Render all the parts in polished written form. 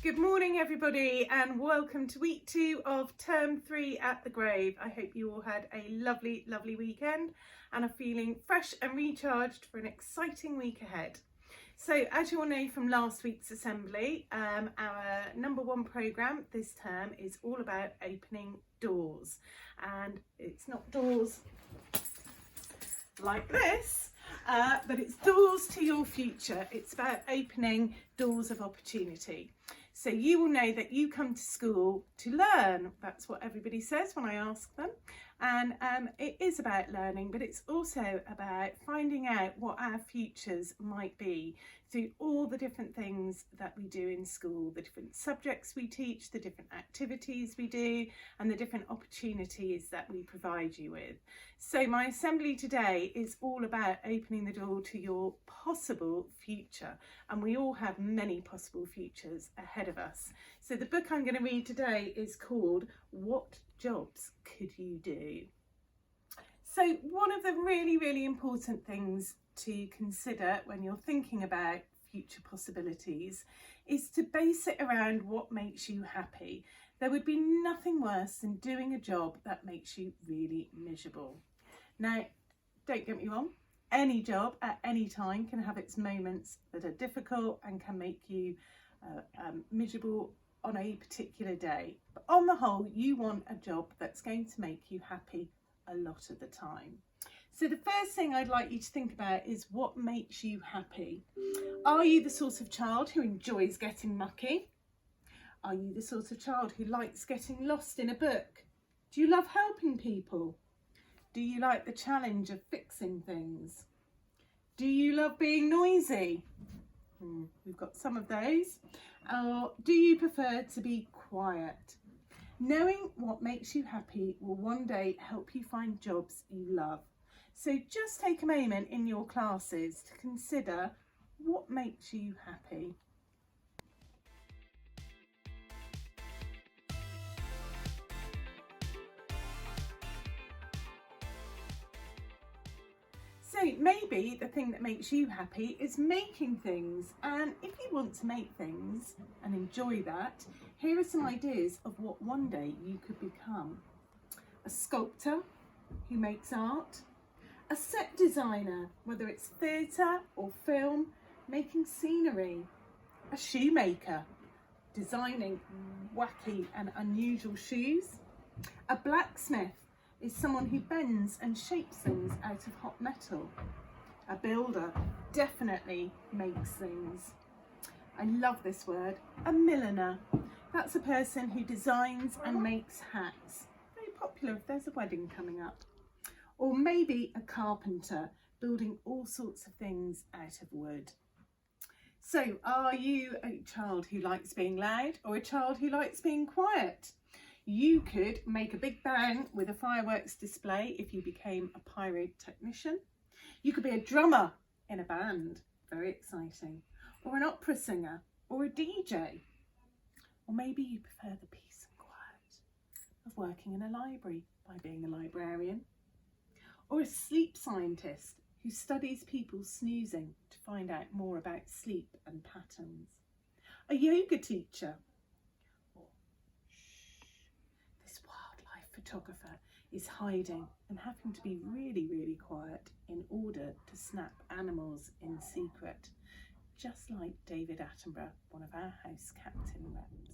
Good morning everybody and welcome to week 2 of term 3 at the Grave. I hope you all had a lovely weekend and are feeling fresh and recharged for an exciting week ahead. So as you all know from last week's assembly, our number 1 programme this term is all about opening doors, and it's not doors like this, but it's doors to your future. It's about opening doors of opportunity. So you will know that you come to school to learn. That's what everybody says when I ask them. And it is about learning, but it's also about finding out what our futures might be through all the different things that we do in school, the different subjects we teach, the different activities we do, and the different opportunities that we provide you with. So my assembly today is all about opening the door to your possible future, and we all have many possible futures ahead of us. So the book I'm going to read today is called What Jobs Could You Do? So one of the really important things to consider when you're thinking about future possibilities is to base it around what makes you happy. There would be nothing worse than doing a job that makes you really miserable. Now, don't get me wrong, any job at any time can have its moments that are difficult and can make you miserable on a particular day. But on the whole, you want a job that's going to make you happy a lot of the time. So the first thing I'd like you to think about is what makes you happy. Are you the sort of child who enjoys getting mucky? Are you the sort of child who likes getting lost in a book? Do you love helping people? Do you like the challenge of fixing things? Do you love being noisy? We've got some of those. Or do you prefer to be quiet? Knowing what makes you happy will one day help you find jobs you love. So just take a moment in your classes to consider what makes you happy. So maybe the thing that makes you happy is making things, and if you want to make things and enjoy that, here are some ideas of what one day you could become. A sculptor who makes art, a set designer, whether it's theatre or film, making scenery, a shoemaker, designing wacky and unusual shoes, a blacksmith is someone who bends and shapes things out of hot metal. A builder definitely makes things. I love this word. A milliner. That's a person who designs and makes hats. Very popular if there's a wedding coming up. Or maybe a carpenter, building all sorts of things out of wood. So are you a child who likes being loud or a child who likes being quiet? You could make a big bang with a fireworks display if you became a pyrotechnician. You could be a drummer in a band, very exciting, or an opera singer, or a DJ. Or maybe you prefer the peace and quiet of working in a library by being a librarian. Or a sleep scientist who studies people snoozing to find out more about sleep and patterns. A yoga teacher. Photographer is hiding and having to be really quiet in order to snap animals in secret, just like David Attenborough, one of our house captain reps.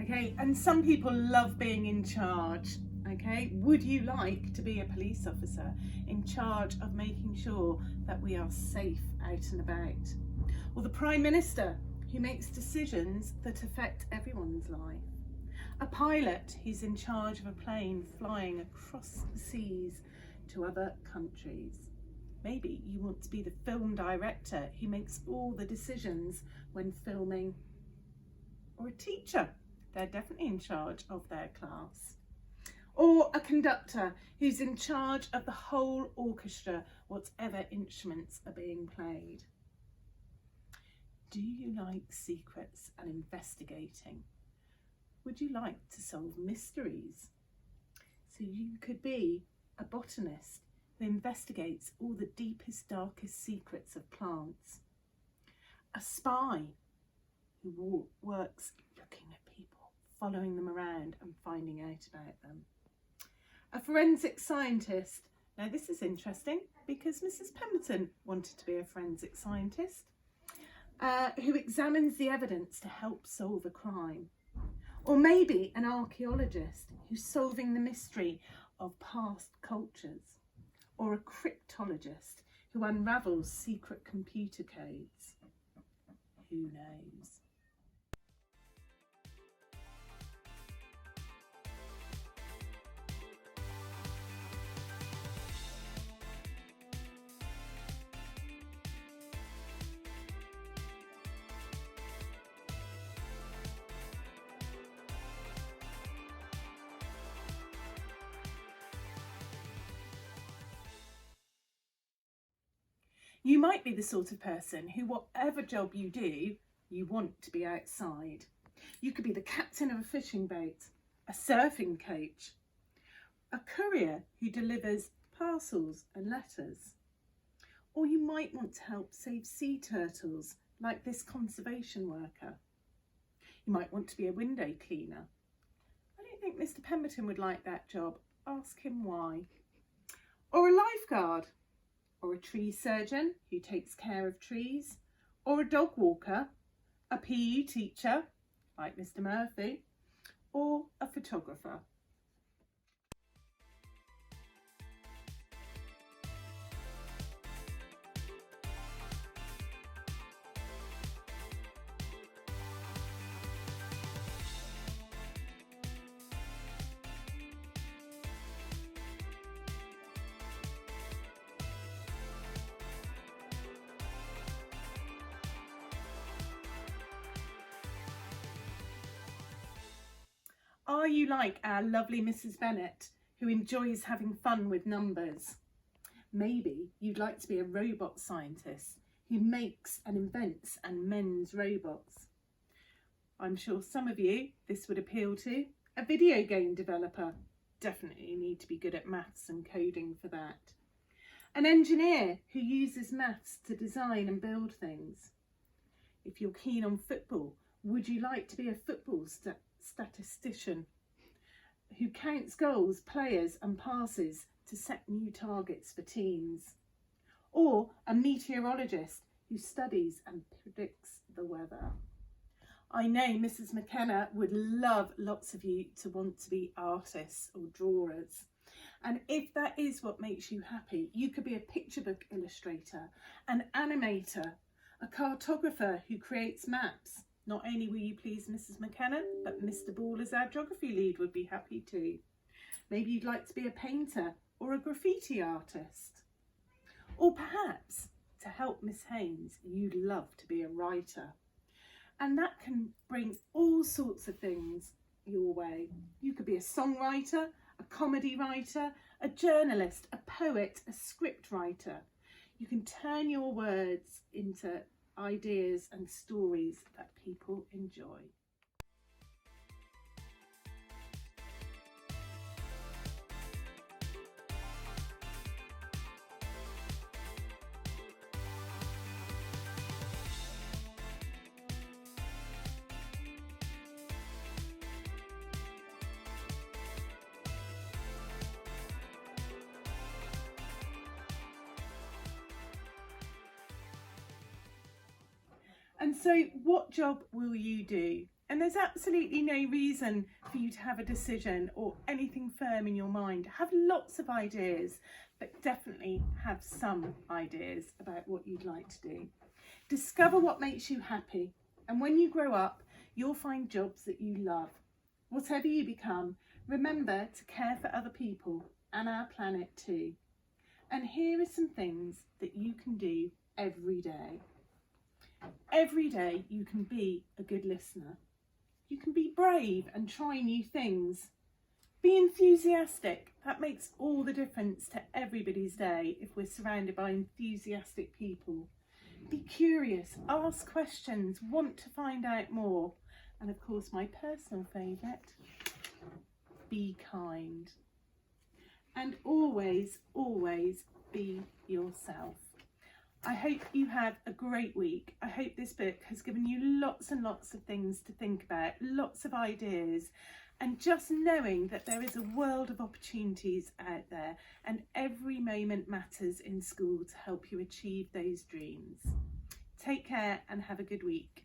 Okay, and some people love being in charge. Okay, would you like to be a police officer in charge of making sure that we are safe out and about? Or the Prime Minister who makes decisions that affect everyone's life? A pilot who's in charge of a plane flying across the seas to other countries. Maybe you want to be the film director who makes all the decisions when filming. Or a teacher, they're definitely in charge of their class. Or a conductor who's in charge of the whole orchestra, whatever instruments are being played. Do you like secrets and investigating? Would you like to solve mysteries? So you could be a botanist who investigates all the deepest, darkest secrets of plants. A spy who works looking at people, following them around and finding out about them. A forensic scientist. Now this is interesting because Mrs. Pemberton wanted to be a forensic scientist who examines the evidence to help solve a crime. Or maybe an archaeologist who's solving the mystery of past cultures. Or a cryptologist who unravels secret computer codes. Who knows? You might be the sort of person who, whatever job you do, you want to be outside. You could be the captain of a fishing boat, a surfing coach, a courier who delivers parcels and letters. Or you might want to help save sea turtles, like this conservation worker. You might want to be a window cleaner. I don't think Mr. Pemberton would like that job. Ask him why. Or a lifeguard. Or a tree surgeon who takes care of trees, or a dog walker, a PE teacher, like Mr. Murphy, or a photographer. Are you like our lovely Mrs. Bennet, who enjoys having fun with numbers? Maybe you'd like to be a robot scientist who makes and invents and mends robots. I'm sure some of you this would appeal to. A video game developer. Definitely need to be good at maths and coding for that. An engineer who uses maths to design and build things. If you're keen on football, would you like to be a football statistician who counts goals, players and passes to set new targets for teams? Or a meteorologist who studies and predicts the weather? I know Mrs. McKenna would love lots of you to want to be artists or drawers. And if that is what makes you happy, you could be a picture book illustrator, an animator, a cartographer who creates maps. Not only will you please Mrs. McKenna, but Mr. Ball as our geography lead would be happy too. Maybe you'd like to be a painter or a graffiti artist. Or perhaps, to help Miss Haynes, you'd love to be a writer. And that can bring all sorts of things your way. You could be a songwriter, a comedy writer, a journalist, a poet, a script writer. You can turn your words into ideas and stories that people enjoy. And so what job will you do? And there's absolutely no reason for you to have a decision or anything firm in your mind. Have lots of ideas, but definitely have some ideas about what you'd like to do. Discover what makes you happy. And when you grow up, you'll find jobs that you love. Whatever you become, remember to care for other people and our planet too. And here are some things that you can do every day. Every day you can be a good listener. You can be brave and try new things. Be enthusiastic. That makes all the difference to everybody's day if we're surrounded by enthusiastic people. Be curious, ask questions, want to find out more. And of course, my personal favourite, be kind. And always, always be yourself. I hope you have a great week. I hope this book has given you lots and lots of things to think about, lots of ideas, and just knowing that there is a world of opportunities out there and every moment matters in school to help you achieve those dreams. Take care and have a good week.